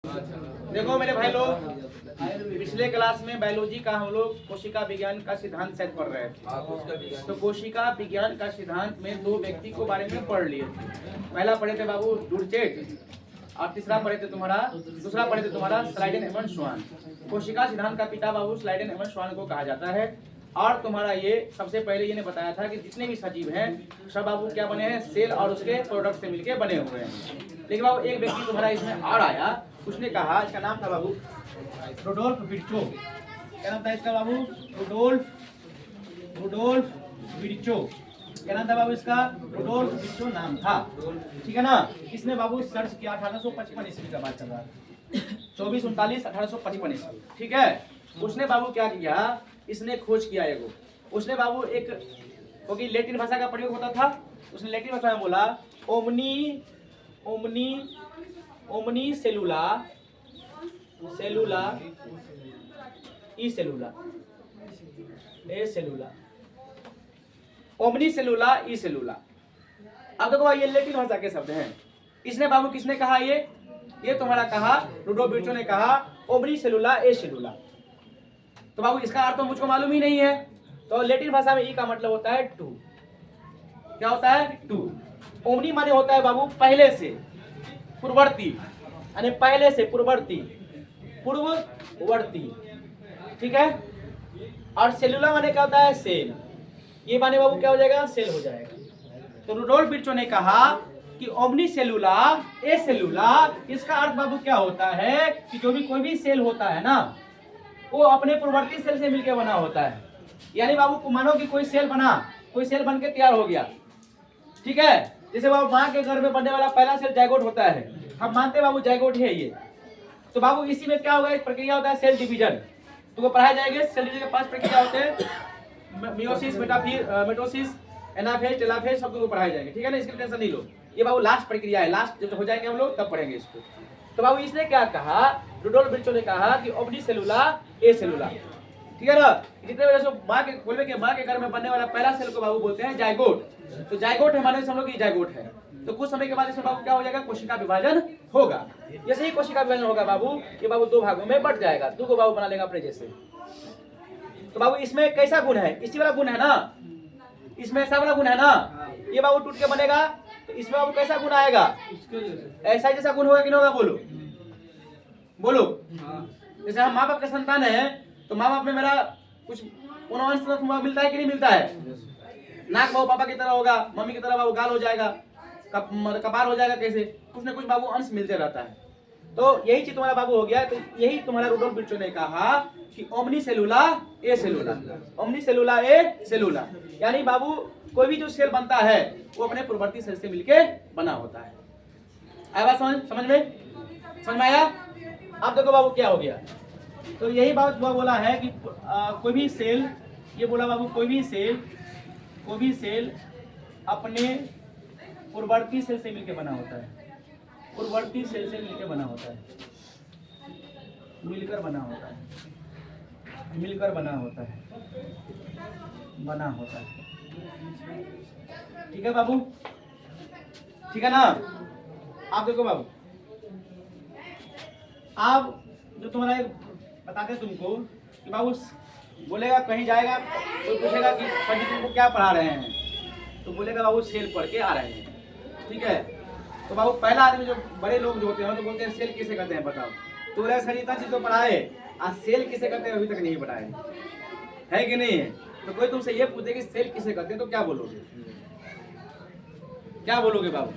देखो मेरे भाई लोग, पिछले क्लास में बायोलॉजी का हम लोग कोशिका विज्ञान का सिद्धांत सेट पढ़ रहे थे। तो कोशिका विज्ञान का सिद्धांत में दो व्यक्ति को बारे में पढ़ लिए थे। पहला पढ़े थे बाबू डुरचेट और दूसरा पढ़े थे तुम्हारा स्लाइडेन एमन स्वान। कोशिका सिद्धांत का पिता बाबू स्लाइडेन एमन स्वान को कहा जाता है। और तुम्हारा ये सबसे पहले ये ने बताया था कि जितने भी सजीव हैं सब बाबू क्या बने हैं, सेल और उसके प्रोडक्ट से मिलके बने हुए हैं। लेकिन बाबू एक व्यक्ति तुम्हारा इसमें और आया, उसने कहा, इसका नाम था बाबू रुडोल्फ विर्चो। क्या नाम था इसका बाबू? Rudolf Virchow. क्या नाम था बाबू इसका? रुडोल्फ विर्चो नाम था, ठीक है ना। इसने बाबू सर्च किया 1855 ईस्वी का बात चल रहा है, 24/39 1855 ईस्वी, ठीक है। उसने बाबू क्या किया, इसने खोज किया एगो, उसने बाबू एक, क्योंकि लैटिन भाषा का प्रयोग होता था, उसने लैटिन भाषा में बोला ओमनी सेलुला ई सेलुला ओमनी सेलुला ई सेलुला। अब देखो ये लैटिन भाषा के शब्द हैं। इसने बाबू किसने कहा, ये तुम्हारा कहा रुडोल्फ विर्चो ने कहा ओमनी सेलुला ए सेलुला। तो बाबू इसका अर्थ तो मुझको मालूम ही नहीं है। तो लैटिन भाषा में ई का मतलब होता है टू। क्या होता है? टू। ओमनी माने होता है बाबू पहले से, पूर्ववर्ती, यानी पहले से पूर्ववर्ती, ठीक है। और सेलुला माने क्या होता है? सेल। ये माने बाबू क्या हो जाएगा? सेल हो जाएगा। तो रुडोल्फ विर्चो ने कहा कि ओमनी सेलुला ए सेलुला, इसका अर्थ बाबू क्या होता है कि जो भी कोई भी सेल होता है ना, वो अपने पूर्ववर्ती सेल से मिलकर बना होता है। यानी बाबू मानो कि कोई सेल बन के तैयार हो गया, ठीक है। जैसे बाबू माँ के घर में बनने वाला पहला सेल जायगोट होता है, हम मानते हैं बाबू जायगोट है ये। तो बाबू इसी में क्या होगा, एक प्रक्रिया होता है सेल डिवीजन। तुमको पढ़ाया जाएगा सेल डिवीजन के 5 प्रक्रिया होते हैं, मियोसिस, मेटोसिस, एनाफेज, टेलोफेज, सब तुमको पढ़ाया जाएगा, ठीक है ना। इसकी टेंशन नहीं लो, ये बाबू लास्ट प्रक्रिया है, लास्ट जब हो जाएंगे हम लोग तब पढ़ेंगे इसको। तो बाबू इसने क्या कहा, रुडोल्फ विर्चो ने कहा कि ओमनी सेलुला ए सेलुला, ठीक है ना। जितने वजह से माँ के घर में बनने वाला पहला सेल को बाबू बोलते हैं जायगोट। तो जायगोट है माने हम लोग जायगोट है। तो कुछ समय के बाद इसमें बाबू क्या हो जाएगा, कोशिका विभाजन होगा। जैसे ही कोशिका विभाजन होगा बाबू, ये बाबू 2 भागों में बट जाएगा, 2 को बाबू बना लेगा अपने जैसे। तो बाबू इसमें कैसा गुण है, इसी वाला गुण है ना, इसमें ऐसा वाला गुण है ना, ये बाबू टूट के बनेगा। तो इसमें बाबू कैसा गुण आएगा, ऐसा जैसा गुण होगा कि नहीं होगा, बोलो। जैसे हम माँ बाप के संतान है, तो माँ बाप में मेरा कुछ मिलता है कि नहीं मिलता है। नाक बाबू पापा की तरह होगा, मम्मी की तरह बाबू गाल हो जाएगा, कपार हो जाएगा, कैसे कुछ न कुछ बाबू अंश मिलते रहता है। तो यही चीज तुम्हारा बाबू हो गया। तो यही तुम्हारा रुडोल्फ विर्चो ने कहा कि ओमनी सेलुला ए सेलुला, यानी बाबू कोई भी जो सेल बनता है वो अपने पूर्ववर्ती सेल से मिलके बना होता है। आया बात समझ में आया? अब देखो बाबू क्या हो गया। तो यही बात हुआ, बोला है कि कोई भी सेल, ये बोला बाबू कोई भी सेल अपने पूर्ववर्ती सेल से मिलकर बना होता है, पूर्ववर्ती सेल से मिलकर बना होता है, मिलकर बना होता है, ठीक है बाबू, ठीक है ना। आप देखो बाबू, आप जो तुम्हारा बताते तुमको कि बाबू बोलेगा, कहीं जाएगा कोई पूछेगा कि सर जी तुमको क्या पढ़ा रहे हैं, तो बोलेगा बाबू सेल पढ़ के आ रहे हैं, ठीक है। तो बाबू पहला आदमी जो बड़े लोग जो होते हैं तो बोलते हैं सेल किसे कहते हैं बताओ। तो बोलेगा सर इतना चीज तो पढ़ाए, आज सेल किसे कहते हैं अभी तक नहीं पढ़ाए, है कि नहीं है। तो कोई तुमसे ये पूछे कि सेल किसे कहते हैं तो क्या बोलोगे बाबू?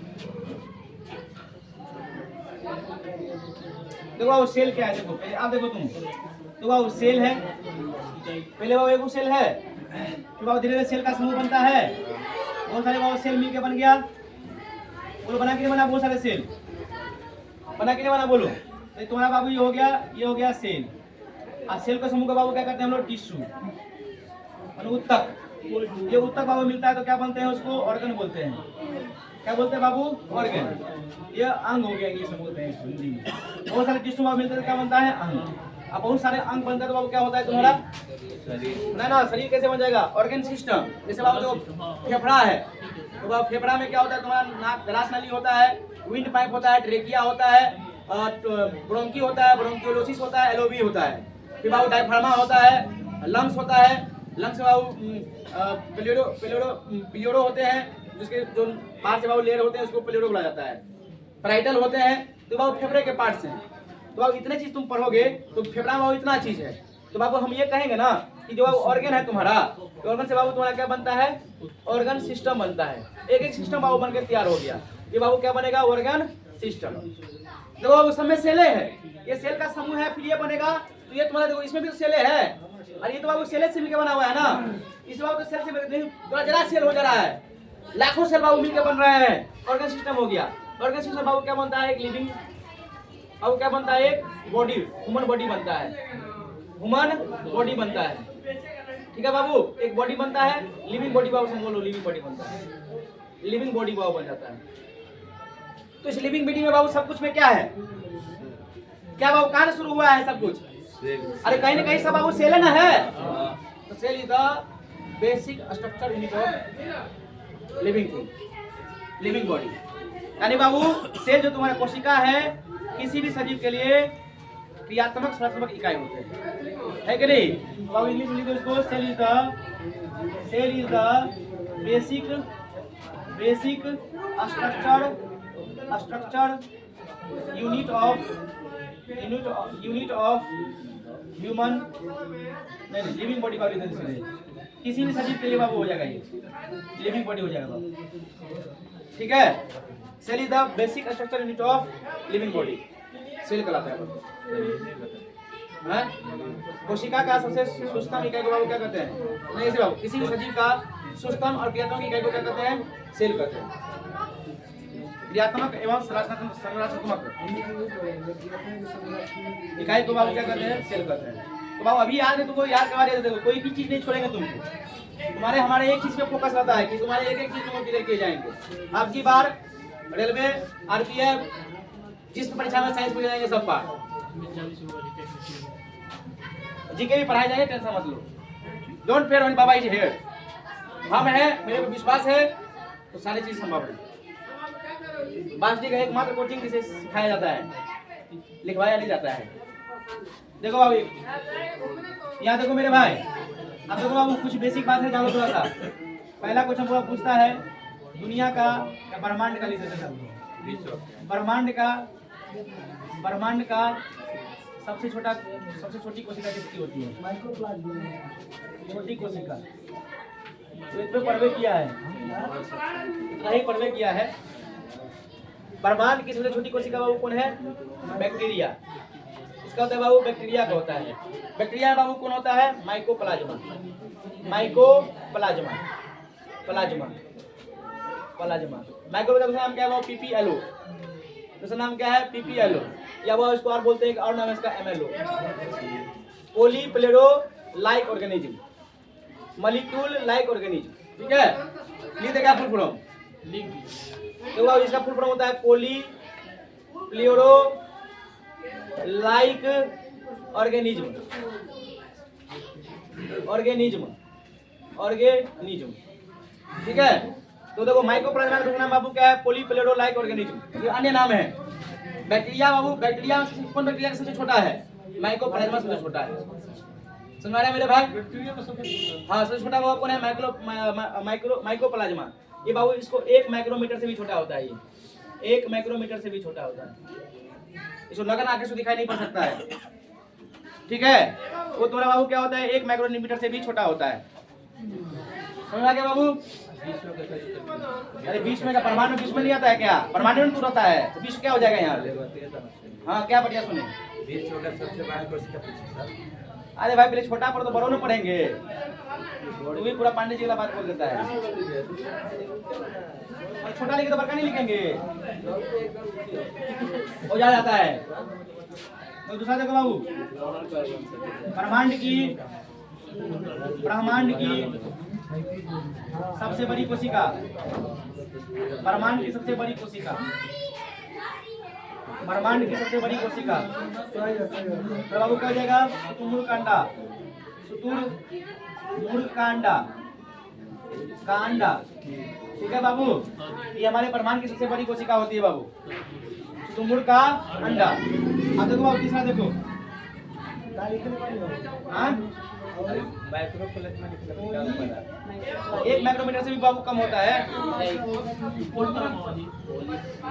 देखो बाबू सेल क्या है, देखो पहले आप देखो तुम, तो बाबू सेल है, पहले बाबू एक सेल है, तो बाबू धीरे धीरे सेल का समूह बनता है, बहुत सारे बाबू सेल मिलके बन गया। बोलो बना कि नहीं बना, बहुत सारे सेल बना कि नहीं बना, बोलो। तो तुम्हारा बाबू ये हो गया सेल। और सेल का समूह का बाबू क्या करते हैं हम लोग, टिश्यू, उत्तक। ये उत्तक बाबू मिलता है तो क्या बनते हैं, उसको ऑर्गन बोलते हैं। क्या बोलते हैं बाबू? ऑर्गन। ये अंग हो गया, इंग्लिश में बोलते हैं हिंदी में। बहुत सारे टिश्यू बाबू मिलते हैं तो क्या बनता है, अंग। अब बहुत सारे अंग बनता है तो बाबू क्या होता है तुम्हारा ना शरीर कैसे बन जाएगा, ऑर्गन सिस्टम। जैसे बाबू जो फेफड़ा है, तो बाबू फेफड़ा में क्या होता है तुम्हारा, नाक, ग्लास नली होता है, विंड पाइप होता है, ट्रेकिया होता है, ब्रोंकी होता है, ब्रोंकियोलोसिस होता है, एलओबी होता है। फिर बाबू डायफ्रामा होता है, लंग्स होता है, लंग्स में बाबू प्लेरो होते हैं, जिसके जो बाहर से बाबू लेयर होते हैं उसको प्लेरो बोला जाता है। पैराइटल होते हैं, तो बाबू फेफड़े के पार्ट्स हैं। तो बाबू इतने चीज तुम पढ़ोगे तो फेफड़ा बाबू इतना चीज है। तो बाबू हम ये कहेंगे ना कि जो बाबू ऑर्गन है तुम्हारा, तो ऑर्गन से बाबू तुम्हारा क्या बनता है, ऑर्गन सिस्टम बनता है। एक एक सिस्टम बाबू बनकर तैयार हो गया। ये बाबू क्या बनेगा, ऑर्गन सिस्टम। देखो बाबू सब में सेले है, ये सेल का समूह है, फिर ये बनेगा। तो ये तुम्हारा देखो इसमें भी तो सेले है, और ये तो बाबू सेले से मिलकर बना हुआ है ना। इस बाबू तो सेल से नहीं, थोड़ा जरा सेल हो जा रहा है, लाखों सेल बाबू मिलकर बन रहे हैं, ऑर्गन सिस्टम हो गया। ऑर्गन सिस्टम बाबू क्या बनता है, एक लिविंग बाबू क्या बनता है, एक बॉडी, ह्यूमन बॉडी बनता है, ह्यूमन बॉडी बनता है। ठीक है बाबू, एक बॉडी बनता है, लिविंग बॉडी बाबू से बोलो, लिविंग बॉडी बनता है, लिविंग बॉडी बाबू बन जाता है। तो इस लिविंग बॉडी में बाबू सब कुछ में क्या है, क्या बाबू कहां से शुरू हुआ है सब कुछ, अरे कहीं ना कहीं सब बाबू सेल ना है। तो cell is the basic structure unit of living thing, living body. यानी बाबू सेल जो तुम्हारा कोशिका है, किसी भी सजीव के लिए क्रियात्मक संरचनात्मक इकाई होते हैं, है कि नहीं। बाबू इंग्लिश में लिखो इसको, cell is the basic structure unit of human, नहीं लिविंग बॉडी का किसी भी सजीव के लिए बाबू हो जाएगा, ये लिविंग बॉडी हो जाएगा बाबू। ठीक है, cell is the basic structure unit of living body, cell कहलाता है। कोशिका का सबसे सूक्ष्म इकाई को बाबू क्या कहते हैं, नहीं ऐसे बाबू, किसी भी सजीव का सूक्ष्म और क्रियात्मक इकाई को क्या कहते हैं, सेल कहते हैं। क्रियात्मक एवं संरचनात्मक इकाई को बाबू क्या कहते हैं, सेल कहते हैं। तो बाबू अभी याद है तुमको, याद करवा दिया, देखो कोई भी चीज नहीं छोड़ेंगे तुमको, तुम्हारे हमारे एक चीज पे फोकस रहता है कि तुम्हारे एक एक चीज तुमको क्लियर किए जाएंगे। अब की बार रेलवे, आरपीएफ, जिस परीक्षा में साइंस पूछे जाएंगे सब पार, जीके भी पढ़ाए जाएंगे, टेंशन मत लो, don't fear when Baba is here. हम है, मेरे को विश्वास है, तो सारी चीज संभव है। बांसडी का एकमात्र कोचिंग जिसे सिखाया जाता है, लिखवाया नहीं जाता है। देखो बाबू, यहाँ देखो मेरे भाई, अब देखो बाबू कुछ बेसिक बात है, जानो थोड़ा सा। पहला क्वेश्चन पूरा पूछता है दुनिया का या ब्रह्मांड का, ब्रह्मांड का सबसे छोटी कोशिका किसकी होती है, छोटी कोशिका। तो इस पे सर्वे किया है, इतना ही सर्वे किया है। ब्रह्मांड की सबसे छोटी कोशिका बाबू कौन है, बैक्टीरिया। इसका होता है बाबू, बैक्टीरिया का होता है। बैक्टीरिया बाबू कौन होता है, mycoplasma, mycoplasma, plasma, plasma. Micro का दूसरा नाम क्या है बाबू, पीपीएलओ। दूसरा नाम क्या है, पीपीएलओ, या वो इसको और बोलते हैं, और नाम है इसका एमएलओ, पॉलीप्लेरो like organism, molecule like organism. ठीक है, लिख देगा फुल फॉर्म, तो इसका फुल फॉर्म होता है पॉलीप्लेरो लाइक ऑर्गेनिज्म, ऑर्गेनिज्म, ऑर्गेनिज्म। ठीक है, तो देखो माइकोप्लाज्मा का नाम बाबू क्या है, पॉलीप्लेरो लाइक ऑर्गेनिज्म, ये अन्य नाम है। बैक्टीरिया बाबू, बैक्टीरिया कौन बैक्टीरिया सबसे छोटा है, माइकोप्लाज्मा सबसे छोटा है। समझ आ रहा है मेरे भाई, हाँ सबसे छोटा बाबू कौन है, माइकोप्लाज्मा। ये बाबू इसको 1 माइक्रोमीटर से भी छोटा होता है, ये 1 माइक्रोमीटर से भी छोटा होता है। इसको लगन आंखें से दिखाई नहीं पड़ सकता है। ठीक है, वो तुम्हारा बाबू क्या होता है, 1 माइक्रोमीटर से भी छोटा होता है। समझ आ गया बाबू। अरे 20 में का परमाणु 20 में नहीं आता है क्या, परमाणु में टूट होता है, तो 20 क्या हो जाएगा यहाँ। हाँ क्या बढ़िया सुने, 20 सबसे बड़ा कोशिका पूछा सर। अरे भाई पहले छोटा पर तो बड़ों में पढ़ेंगे, तो भी पूरा पांडे जी वाला बात बोल देता है, और छोटा लिखे तो बड़का नहीं लिखेंगे, हो जाता है। तो दूसरा देखो बाबू, ब्रह्मांड की सबसे बड़ी कोशिका, ब्रह्मांड की सबसे बड़ी कोशिका, ब्रह्मांड की सबसे बड़ी कोशिका, तो बाबू क्या हो जाएगा, शुतुरमुर्कांडा, शुतुरमुर्कांडा, कांडा। ठीक है बाबू, ये हमारे ब्रह्मांड की सबसे बड़ी कोशिका होती है बाबू, शुतुरमुर्ग का अंडा। अब देखो बाबू तीसरा देखो, हाँ माइक्रोप्लेट में क्या होता है? 1 माइक्रोमीटर से भी बाबू कम होता है।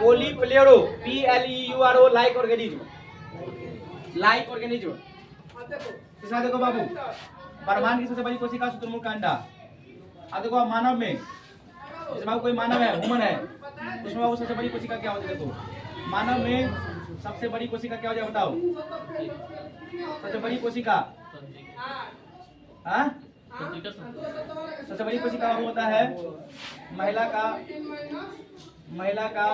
पोलीप्लेरो, PLEURO, like organism, like organism. तीसरा देखो बाबू, ब्रह्मांड की सबसे बड़ी कोशिका शुतुरमुर्ग का अंडा। अब देखो आप मानव में, जैसे बाबू कोई मानव है, ह्यूमन है, उसमें बाबू सबसे बड़ी कोशिका क्या होती है? देखो मानव में सबसे बड़ी कोशिका क्या हो जाए बताओ? सबसे बड़ी कोशिका, हाँ सबसे बड़ी कोशिका बाबू होता है महिला का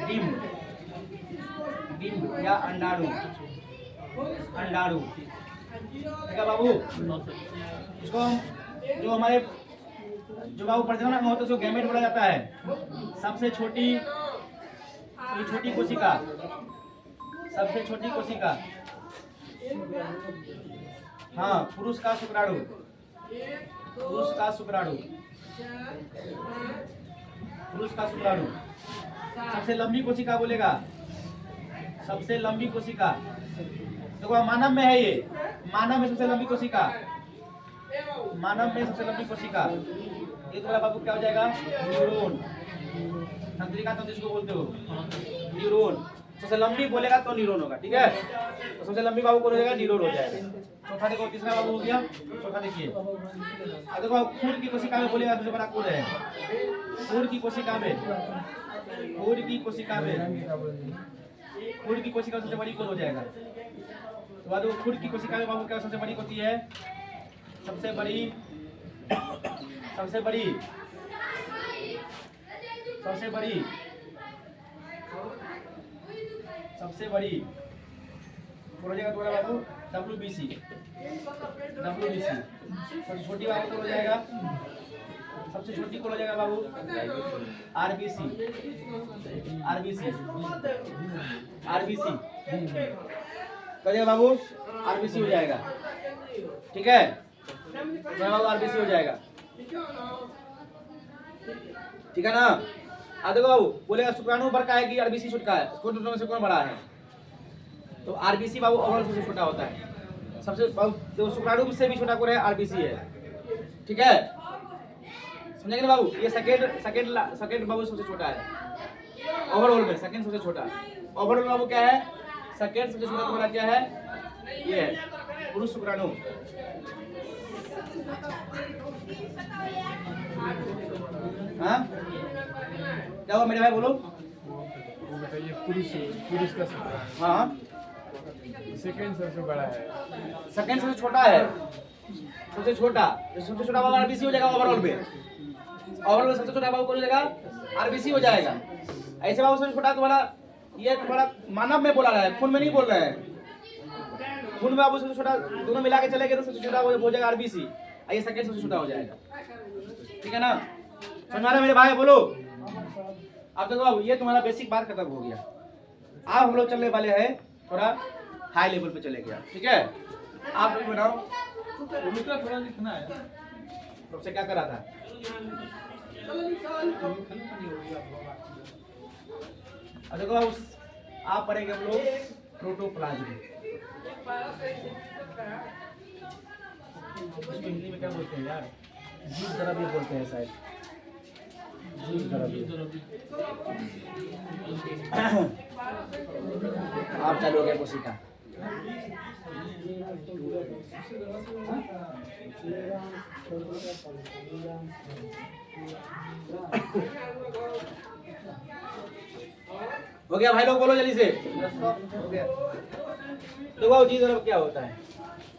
डिम्ब या अंडाणु, ठीक है बाबू। इसको जो हमारे जो बाबू प्रजनन अंग होता है उसको गैमेट बोला जाता है। सबसे छोटी कोशिका, सबसे छोटी कोशिका, हाँ पुरुष का शुक्राणु, पुरुष का शुक्राणु। सबसे लंबी कोशिका बोलेगा, सबसे लंबी कोशिका देखो मानव में है, ये मानव में सबसे लंबी कोशिका, मानव में सबसे लंबी कोशिका ये तुम्हारा बाबू क्या हो जाएगा? न्यूरॉन, तंत्रिका तंत्र जिसको बोलते हो, न्यूरॉन। सबसे लंबी बोलेगा तो न्यूरॉन होगा, ठीक है। तो सबसे लंबी बाबू कौन हो जाएगा? न्यूरॉन हो जाएगा। चौथा देखो, तीसरा बाबू हो गया, चौथा देखिए। अब देखो खून की कोशिका में बोलेगा सबसे बड़ा कौन है? खून की कोशिका में, खून की कोशिका सबसे बड़ी कौन हो जाएगा? तो बाद खून की कोशिका में बाबू क्या सबसे बड़ी होती है? सबसे बड़ी कौन हो जाएगा तुम्हारा बाबू? WBC। सबसे छोटी बाबू कौन हो जाएगा? सबसे छोटी कौन हो जाएगा बाबू? RBC। कह जाएगा बाबू? RBC हो जाएगा, ठीक है बाबू, RBC हो जाएगा, ठीक है ना। अब देखो बाबू बोलेगा शुक्राणु बड़ा है कि RBC छोटा है? दोनों में से कौन बड़ा है? तो RBC बाबू ओवरऑल सबसे छोटा होता है। सबसे तो शुक्राणु से भी छोटा कौन है? RBC है, ठीक है समझेंगे ना बाबू। ये सेकंड बाबू सबसे छोटा है ओवरऑल में, सेकंड सबसे छोटा ओवरऑल बाबू क्या है? सेकंड सबसे छोटा तुम्हारा क्या है? ये है पुरुष शुक्राणु। हाँ क्या हुआ मेरे भाई, बोलो। वो बताइए, पुरुष का शुक्राणु हाँ सेकंड सबसे बड़ा है, सेकंड सबसे छोटा है, सबसे छोटा बाबू RBC हो जाएगा ओवरऑल में। ओवरऑल सबसे छोटा बाबू कौन हो जाएगा? RBC हो जाएगा। ऐसे बाबू सबसे छोटा तुम्हारा ये तुम्हारा मानव में बोला रहा है, खून में नहीं बोल रहा है। खून में बाबू सबसे छोटा दोनों मिला के चले गए तो सबसे छोटा हो जाएगा RBC, ये सेकंड सबसे छोटा हो जाएगा, ठीक है ना। समझ आ रहा है मेरे भाई, बोलो। अब देखो बाबू ये तुम्हारा बेसिक बात खत्म हो गया। अब हम लोग चलने वाले हैं थोड़ा हाई लेवल पे चले गया, ठीक है। आप लोग बनाओ थोड़ा लिखना है। सबसे क्या करा था? अब देखो आप पढ़ेंगे हम लोग प्रोटोप्लाज्म। इसको हिंदी में क्या बोलते हैं यार? जीव द्रव्य बोलते हैं शायद, जीव द्रव्य। आप चालू हो गया कोशिका। हो गया भाई लोग, बोलो जल्दी से। हो गया। तो बाबू जी जरा क्या होता है?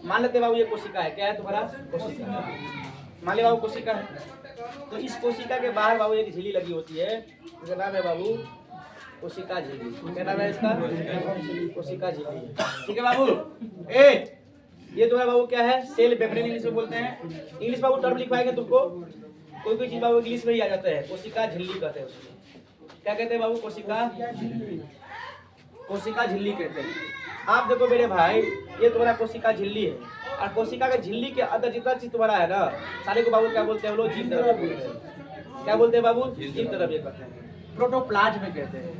मान लेते बाबू ये कोशिका है, क्या है तुम्हारा? कोशिका। मान ले बाबू कोशिका है, तो इस कोशिका के बाहर बाबू एक झिल्ली लगी होती है, इसका नाम है बाबू कोशिका झिल्ली। क्या नाम है इसका? कोशिका झिल्ली, ठीक है बाबू। ये तुम्हारा बाबू क्या है? सेल मेम्ब्रेन इंग्लिश में बोलते हैं। इंग्लिश बाबू टर्म लिखवाएंगे तुमको, कोई चीज बाबू इंग्लिश में ही आ जाता है। कोशिका झिल्ली कहते हैं उसको। क्या कहते हैं बाबू? कोशिका झिल्ली कहते हैं। आप देखो मेरे भाई, ये तुम्हारा कोशिका झिल्ली है, और कोशिका के झिल्ली के अंदर जितना चीज तुम्हारा है ना, सारे को बाबू क्या बोलते हैं? वो लोग जीव द्रव्य बोलते हैं। क्या बोलते हैं बाबू? जीव द्रव्य कहते हैं, प्रोटोप्लाज्म में कहते हैं।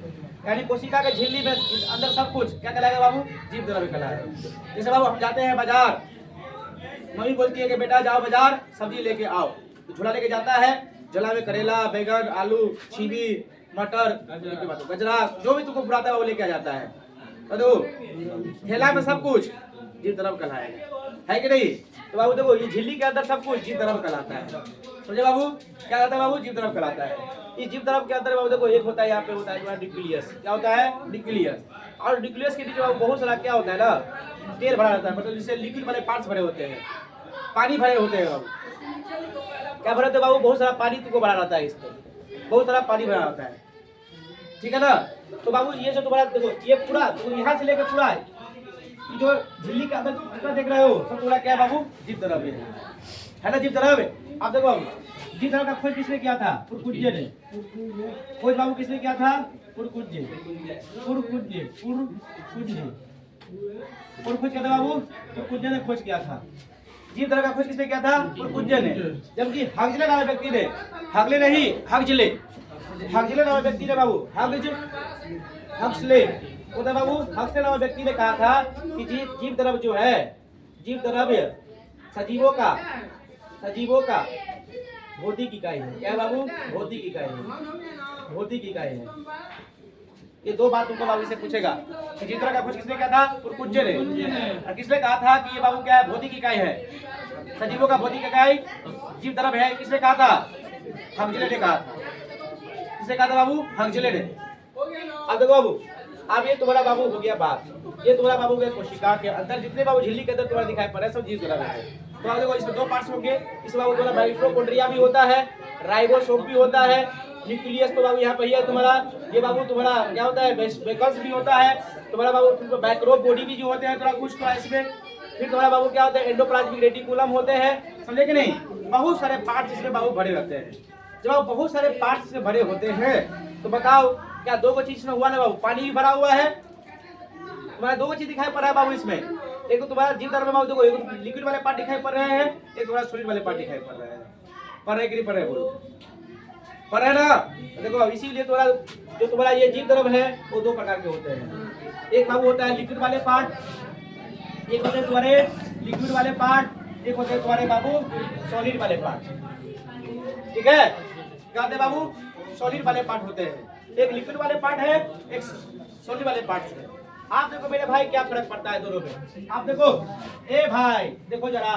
यानी कोशिका के झिल्ली में अंदर सब कुछ क्या कहलाएगा बाबू? जीव द्रव्य कहलाएगा। जैसे बाबू हम जाते हैं बाजार, मम्मी बोलती है कि बेटा जाओ बाजार सब्जी लेके आओ, तो झोला लेके जाता है, झोला में करेला, बैगन, आलू, छीबी, मटर, गजरा, जो भी तुमको बुलाता है वो लेके आ जाता है। तो ठेला में सब कुछ जीव द्रव्य कहलाएगा, है कि नहीं? तो बाबू देखो, ये झिल्ली के अंदर सब कुछ जीव द्रव्य कहलाता है। समझे बाबू? क्या कहता है बाबू? जीव द्रव्य कहलाता है। इस जीव द्रव्य के अंदर बाबू देखो, एक होता है यहाँ पे होता है न्यूक्लियस। क्या होता है? न्यूक्लियस। और न्यूक्लियस के नीचे बहुत सारा क्या होता है ना, तेल भरा रहता है, मतलब जिससे लिक्विड वाले पार्ट्स भरे होते हैं, पानी भरे होते हैं बाबू। क्या भरे होते हैं बाबू? बहुत सारा पानी तुमको भरा रहता है, इसमें बहुत सारा पानी भरा रहता है, ठीक है ना? तो बाबू ये जो तुम्हारा देखो, ये पूरा तो यहाँ से लेकर पूरा जो झिल्ली के अंदर जितना देख रहे हो सब पूरा क्या है बाबू? जीव द्रव्य है ना? जीव द्रव्य। आप देखो बाबू, जीव द्रव्य का खोज किसने किया था? पुरकुज्जे ने। खोज बाबू किसने किया था? पुरकुज्जे। पुरकुज्जे खोज किया था बाबू? पुरकुज्जे ने खोज किया था। जीव द्रव्य का खोज किसने किया था? पुरकुज्जे ने। जबकि हक्सले नामक व्यक्ति ने, हगले नहीं हक्सले, हक्सले नामक व्यक्ति ने बाबू, हक्सले होता बाबू, हक्सले नामक व्यक्ति ने कहा था कि जीव द्रव्य जो है, जीव द्रव्य सजीवों का भौतिक इकाई है। क्या है बाबू? भौतिक इकाई है, भौतिक इकाई है। ये दो बात तुमको बाबू से पूछेगा कि जीव द्रव्य का खोज किसने किया था? पुरकुज्जे ने। और किसने कहा था कि ये बाबू क्या है? भौतिक इकाई है, सजीवों का भौतिक इकाई जीव द्रव्य है। किसने कहा था? हक्सले ने कहा था। किसने कहा था बाबू? हक्सले ने। अब देखो बाबू, अब ये तुम्हारा बाबू हो गया बात, ये तुम्हारा बाबू हो गया कोशिका के अंदर जितने बाबू झिल्ली के अंदर तुम्हारा दिखाई पड़ रहा है सब जीव द्रव्य है। तो अब देखो, इसमें दो पार्ट्स होंगे। इसमें बाबू तुम्हारा माइटोकॉन्ड्रिया भी होता है, राइबोसोम भी होता है, न्यूक्लियस तो बाबू यहाँ पे है तुम्हारा। ये बाबू तुम्हारा क्या होता है? वेसिकल्स भी होता है तुम्हारा बाबू। माइक्रोब बॉडी भी जो होते हैं थोड़ा कुछ तो इसमें। फिर तुम्हारा बाबू क्या होता है? एंडोप्लाज्मिक रेटिकुलम होते हैं, समझे कि नहीं? बहुत सारे पार्ट्स इसमें बाबू भरे रहते हैं। जब आप बहुत सारे पार्ट्स इसमें भरे होते हैं तो बताओ क्या दो चीज इसमें हुआ ना बाबू? पानी भी भरा हुआ है, तुम्हारा दो चीज दिखाई पड़ रहा है बाबू इसमें। एक तो तुम्हारा जीव द्रव्य बाबू देखो, एक लिक्विड वाले पार्ट दिखाई पड़ रहे हैं, एक तुम्हारा सॉलिड वाले पार्ट दिखाई पड़ रहे हैं। पड़ रहे कि नहीं पड़ रहे? बोलो, पड़ रहे ना? देखो इसीलिए तुम्हारा जो तुम्हारा ये जीव द्रव्य है वो दो प्रकार के होते हैं। एक बाबू होता है लिक्विड वाले पार्ट, एक होते हैं तुम्हारे लिक्विड वाले पार्ट, एक होते हैं तुम्हारे बाबू सॉलिड वाले पार्ट, ठीक है? क्या होते हैं बाबू? सॉलिड वाले पार्ट होते हैं। एक लिक्विड वाले पार्ट है, एक सॉलिड वाले पार्ट है। आप देखो मेरे भाई क्या फर्क पड़ता है दोनों में। आप देखो, ए भाई देखो जरा,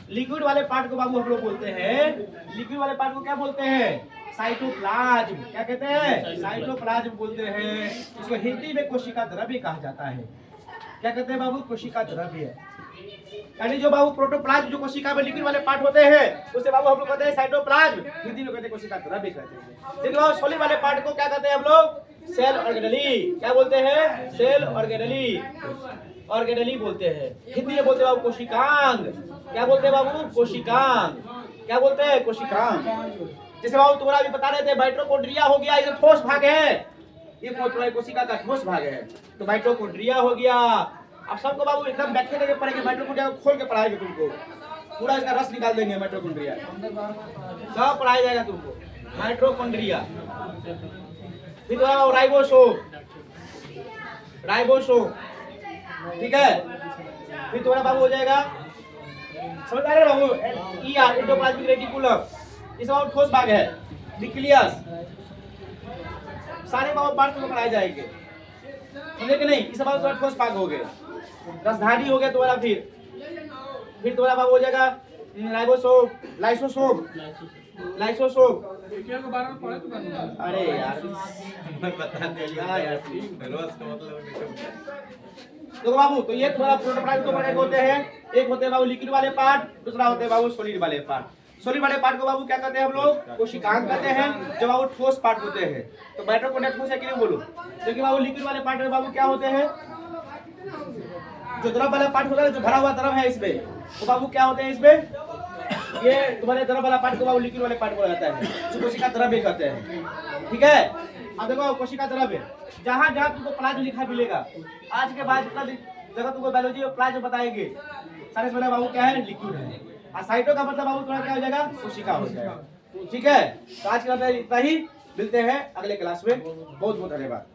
लिक्विड वाले पार्ट को बाबू हम लोग बोलते हैं, लिक्विड वाले पार्ट को क्या बोलते हैं? साइटोप्लाज्म। क्या कहते हैं? साइटोप्लाज्म बोलते हैं। इसको हिंदी में कोशिका द्रव्य कहा जाता है। क्या कहते हैं बाबू? कोशिका द्रव्य। यानी जो बाबू प्रोटोप्लाज्म जो कोशिका में लिक्विड वाले पार्ट होते हैं उसे बाबू हम लोग कहते हैं साइटोप्लाज्म, हिंदी में कहते हैं कोशिका द्रव्य कहते हैं। लेकिन बाबू सॉलिड वाले पार्ट को क्या कहते हैं हम लोग? Cell organelle. क्या बोलते हैं? सेल ऑर्गेनेली, ऑर्गेनेली बोलते हैं। हिंदी में बोलते हैं बाबू कोशिकांग। क्या बोलते हैं बाबू? कोशिकांग। क्या बोलते हैं? कोशिकांग। जैसे बाबू तुम्हारा भी बता रहे थे माइटोकॉन्ड्रिया हो गया, ये ठोस भाग है, ये कोशिका का ठोस भाग है, तो माइटोकॉन्ड्रिया हो गया। अब सबको बाबू एकदम व्याख्या करके पढ़ेंगे, माइटोकॉन्ड्रिया को खोल के पढ़ाएंगे तुमको, पूरा इसका रस निकाल देंगे। माइटोकॉन्ड्रिया सब पढ़ाया जाएगा तुमको, माइटोकॉन्ड्रिया। फिर तुम्हारा राइबोसोम, राइबोसोम, ठीक है? फिर तुम्हारा बाबू हो जाएगा, समझ आ रहे बाबू? ER एंडोप्लाज्मिक रेटिकुलम, इस बाबू ठोस भाग है। न्यूक्लियस, सारे बाबू पार्ट को पढ़ाए जाएंगे, समझे कि नहीं? इस बाबू तुम्हारा ठोस भाग हो गए, रसधानी हो गया तुम्हारा। फिर तुम्हारा बाबू हो जाएगा राइबोसोम, लाइसोसोम, लाइसोसोम। क्या के बारे में पढ़े तो करना। अरे यार पता नहीं यार, रोज का मतलब देखो बाबू, तो ये थोड़ा प्रोटोप्लाज्म को बड़े होते हैं। एक होते हैं बाबू लिक्विड वाले पार्ट, दूसरा होते हैं बाबू सॉलिड वाले पार्ट। सॉलिड वाले पार्ट को बाबू क्या कहते हैं हम लोग? कोशिकांग कहते हैं। जो बाबू ठोस पार्ट होते हैं, तो माइटोकॉन्ड्रिया ठोस है कि नहीं बोलो? क्योंकि बाबू लिक्विड वाले पार्ट में बाबू क्या होते हैं? जो द्रव वाला पार्ट होता है, जो भरा हुआ द्रव है इसमें, तो बाबू क्या होते हैं इसमें? ये तुम्हारे द्रव वाला पार्ट को बाबू लिक्विड वाले पार्ट बोला जाता है, जो कोशिका द्रव्य कहते हैं, ठीक है? अब देखो कोशिका द्रव्य, जहाँ जहाँ तुमको प्लाज्म लिखा मिलेगा, आज के बाद जितना जगह तुमको बायोलॉजी और प्लाज्म बताएंगे, सारे से बाबू क्या है? लिक्विड है। और साइटो का मतलब बाबू थोड़ा क्या हो जाएगा? कोशिका हो जाएगा। ठीक है, तो आज का इतना ही, मिलते हैं अगले क्लास में। बहुत बहुत धन्यवाद।